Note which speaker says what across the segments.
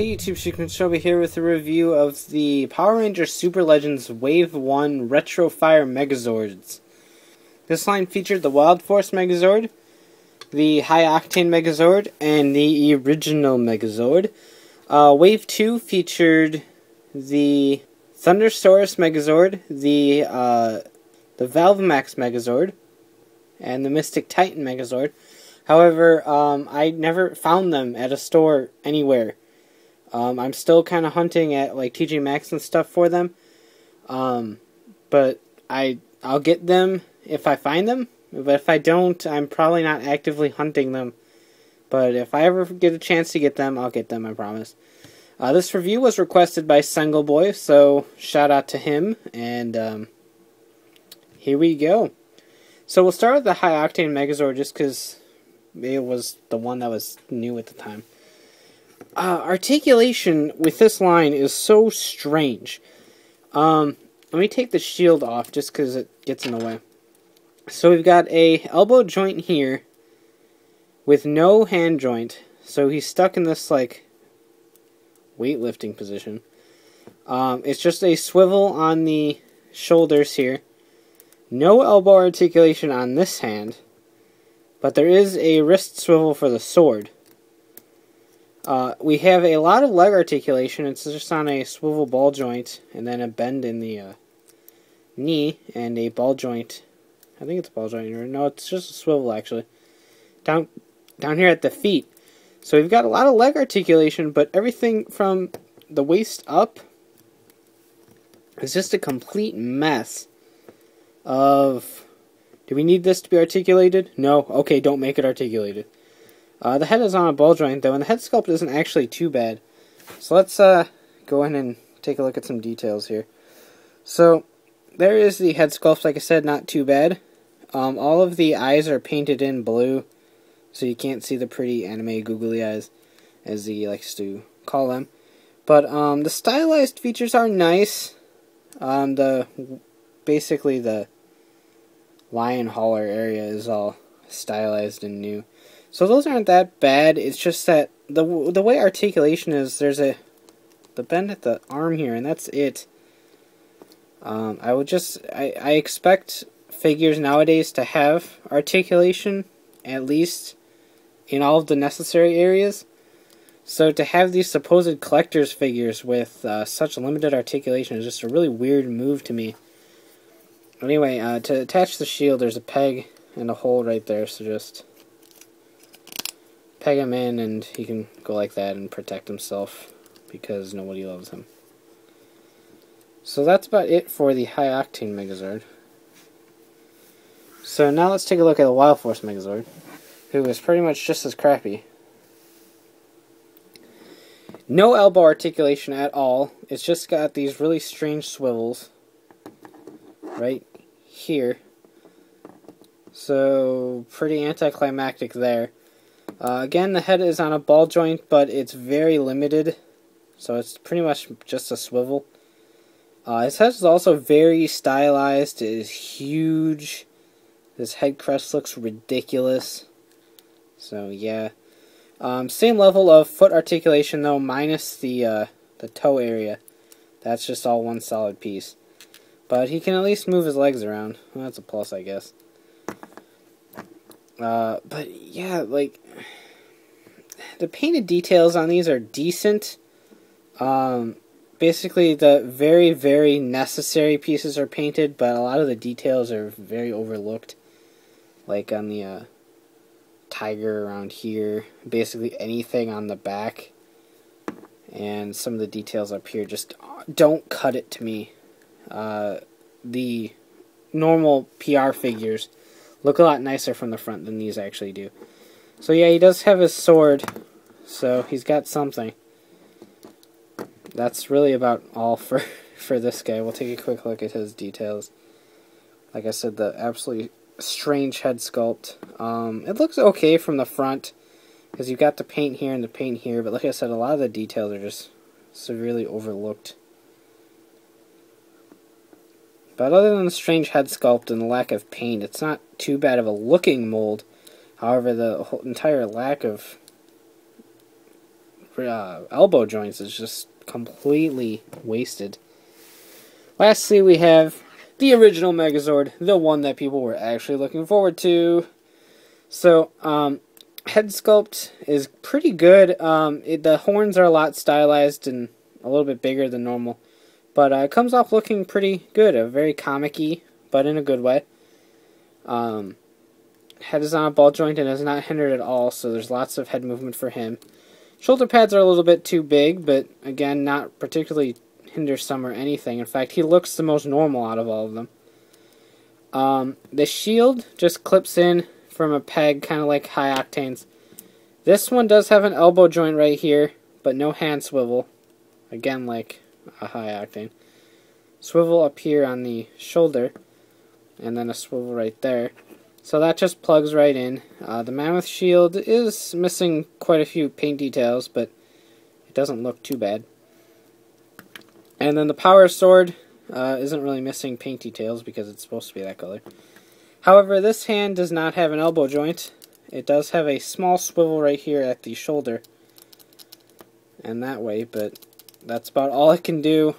Speaker 1: Hey YouTube, Show here with a review of the Power Rangers Super Legends Wave 1 Retrofire Megazords. This line featured the Wild Force Megazord, the High Octane Megazord, and the original Megazord. Wave 2 featured the Thundersaurus Megazord, the Valvemax Megazord, and the Mystic Titan Megazord. However, I never found them at a store anywhere. I'm still kind of hunting at like TJ Maxx and stuff for them. But I'll get them if I find them. But if I don't, I'm probably not actively hunting them. But if I ever get a chance to get them, I'll get them, I promise. This review was requested by Sengalboy, so shout out to him. And here we go. So we'll start with the High Octane Megazord just because it was the one that was new at the time. Articulation with this line is so strange. Let me take the shield off just because it gets in the way. So we've got a elbow joint here with no hand joint. So he's stuck in this like weightlifting position. It's just a swivel on the shoulders here. No elbow articulation on this hand. But there is a wrist swivel for the sword. We have a lot of leg articulation. It's just on a swivel ball joint, and then a bend in the knee, and a ball joint. I think it's a ball joint. Or no, it's just a swivel, actually. Down here at the feet. So we've got a lot of leg articulation, but everything from the waist up is just a complete mess of... Do we need this to be articulated? No? Okay, don't make it articulated. The head is on a ball joint, though, and the head sculpt isn't actually too bad. So let's go in and take a look at some details here. So, there is the head sculpt, like I said, not too bad. All of the eyes are painted in blue, so you can't see the pretty anime googly eyes, as he likes to call them. But the stylized features are nice. Basically the lion hauler area is all stylized and new. So those aren't that bad. It's just that the way articulation is, there's the bend at the arm here, and that's it. I expect figures nowadays to have articulation, at least in all of the necessary areas. So to have these supposed collector's figures with such limited articulation is just a really weird move to me. Anyway, to attach the shield, there's a peg and a hole right there, so just peg him in and he can go like that and protect himself because nobody loves him. So that's about it for the High Octane Megazord. So now let's take a look at the Wild Force Megazord, who is pretty much just as crappy. No elbow articulation at all. It's just got these really strange swivels right here. So pretty anticlimactic there. Again, the head is on a ball joint, but it's very limited, so it's pretty much just a swivel. His head is also very stylized. It is huge. His head crest looks ridiculous. So yeah, same level of foot articulation though, minus the toe area. That's just all one solid piece. But he can at least move his legs around. Well, that's a plus, I guess. But yeah, like, the painted details on these are decent. Basically, the very, very necessary pieces are painted, but a lot of the details are very overlooked. Like on the tiger around here, basically anything on the back, and some of the details up here just don't cut it to me. The normal PR figures look a lot nicer from the front than these actually do. So yeah, he does have his sword, so he's got something. That's really about all for this guy. We'll take a quick look at his details. Like I said, the absolutely strange head sculpt. It looks okay from the front, because you've got the paint here and the paint here, but like I said, a lot of the details are just severely overlooked. But other than the strange head sculpt and the lack of paint, it's not too bad of a looking mold. However, the whole entire lack of elbow joints is just completely wasted. Lastly, we have the original Megazord, the one that people were actually looking forward to. So, head sculpt is pretty good. The horns are a lot stylized and a little bit bigger than normal. But it comes off looking pretty good. Very comic-y, but in a good way. Head is on a ball joint and is not hindered at all, so there's lots of head movement for him. Shoulder pads are a little bit too big, but again, not particularly hindersome or anything. In fact, he looks the most normal out of all of them. The shield just clips in from a peg, kind of like High Octane's. This one does have an elbow joint right here, but no hand swivel. Again, like a High Octane. Swivel up here on the shoulder, and then a swivel right there. So that just plugs right in. The Mammoth shield is missing quite a few paint details, but it doesn't look too bad. And then the Power Sword isn't really missing paint details because it's supposed to be that color. However, this hand does not have an elbow joint. It does have a small swivel right here at the shoulder. And that way, but that's about all it can do.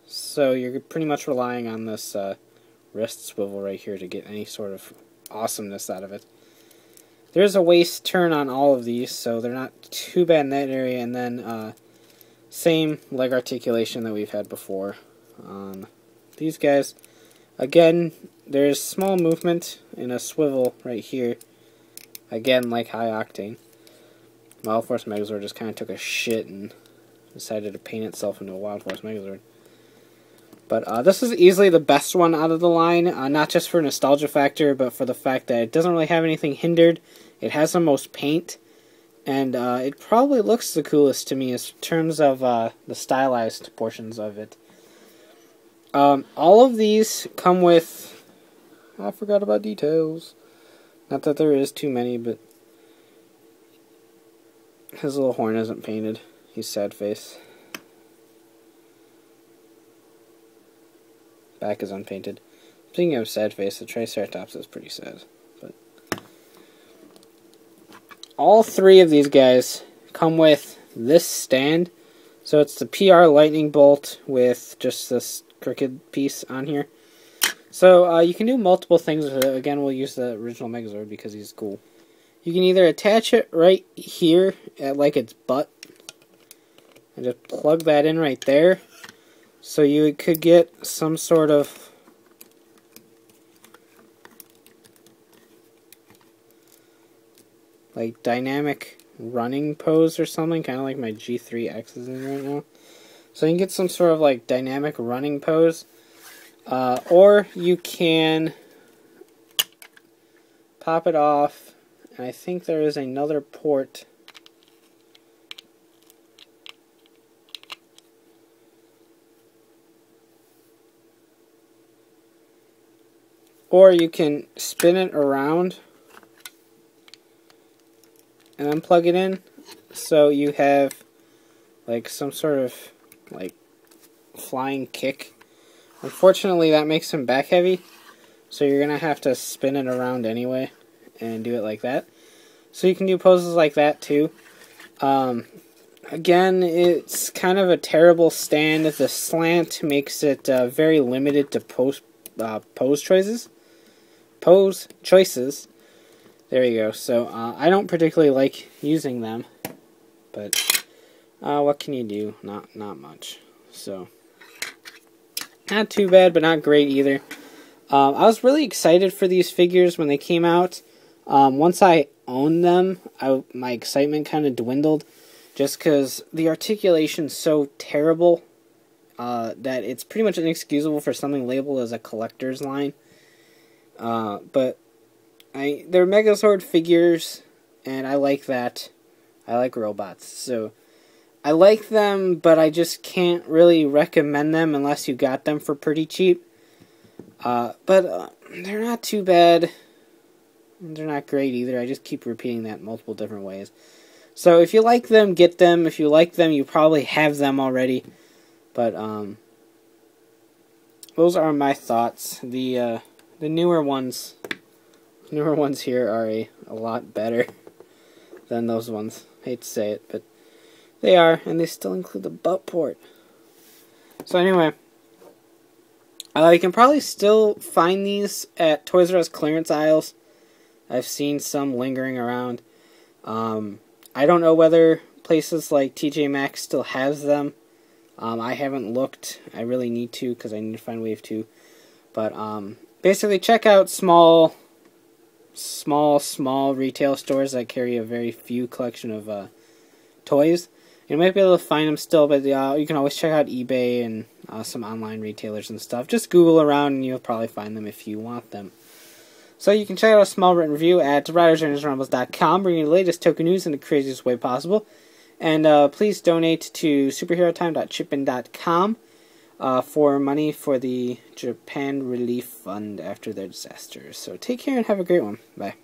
Speaker 1: So you're pretty much relying on this wrist swivel right here to get any sort of awesomeness out of it. There's a waist turn on all of these, so they're not too bad in that area. And then same leg articulation that we've had before on these guys. Again, there's small movement in a swivel right here. Again, like High Octane. Wild Force Megazord just kind of took a shit and decided to paint itself into a Wild Force Megazord. But this is easily the best one out of the line, not just for nostalgia factor, but for the fact that it doesn't really have anything hindered. It has the most paint, and it probably looks the coolest to me in terms of the stylized portions of it. All of these come with... I forgot about details. Not that there is too many, but his little horn isn't painted. He's sad face. Back is unpainted. Speaking of sad face, the Triceratops is pretty sad. But all three of these guys come with this stand. So it's the PR lightning bolt with just this crooked piece on here. So you can do multiple things with it. Again, we'll use the original Megazord because he's cool. You can either attach it right here at like its butt and just plug that in right there. So you could get some sort of like dynamic running pose or something, kind of like my G3X is in right now. So you can get some sort of like dynamic running pose. Or you can pop it off, and I think there is another port or you can spin it around and then plug it in, so you have like some sort of like flying kick. Unfortunately, that makes him back heavy, so you're gonna have to spin it around anyway and do it like that. So you can do poses like that too. Again, it's kind of a terrible stand. The slant makes it very limited to pose choices. There you go. So I don't particularly like using them, but what can you do? Not much. So not too bad, but not great either. I was really excited for these figures when they came out. Once I owned them, my excitement kind of dwindled, just because the articulation's so terrible that it's pretty much inexcusable for something labeled as a collector's line. But they're Megazord figures, and I like that. I like robots, so I like them, but I just can't really recommend them unless you got them for pretty cheap. But they're not too bad. They're not great either. I just keep repeating that multiple different ways. So if you like them, get them. If you like them, you probably have them already. But those are my thoughts. The newer ones here are a lot better than those ones. Hate to say it, but They are, and they still include the butt port. So anyway, you can probably still find these at Toys R Us clearance aisles. I've seen some lingering around. I don't know whether places like TJ Maxx still has them. I haven't looked. I really need to because I need to find Wave 2. But basically check out small retail stores that carry a very few collection of toys. You might be able to find them still, but you can always check out eBay and some online retailers and stuff. Just Google around and you'll probably find them if you want them. So you can check out a small written review at ridersrangersrumbles.com, bringing you the latest token news in the craziest way possible. And please donate to superherotime.chipin.com for money for the Japan Relief Fund after their disasters. So take care and have a great one. Bye.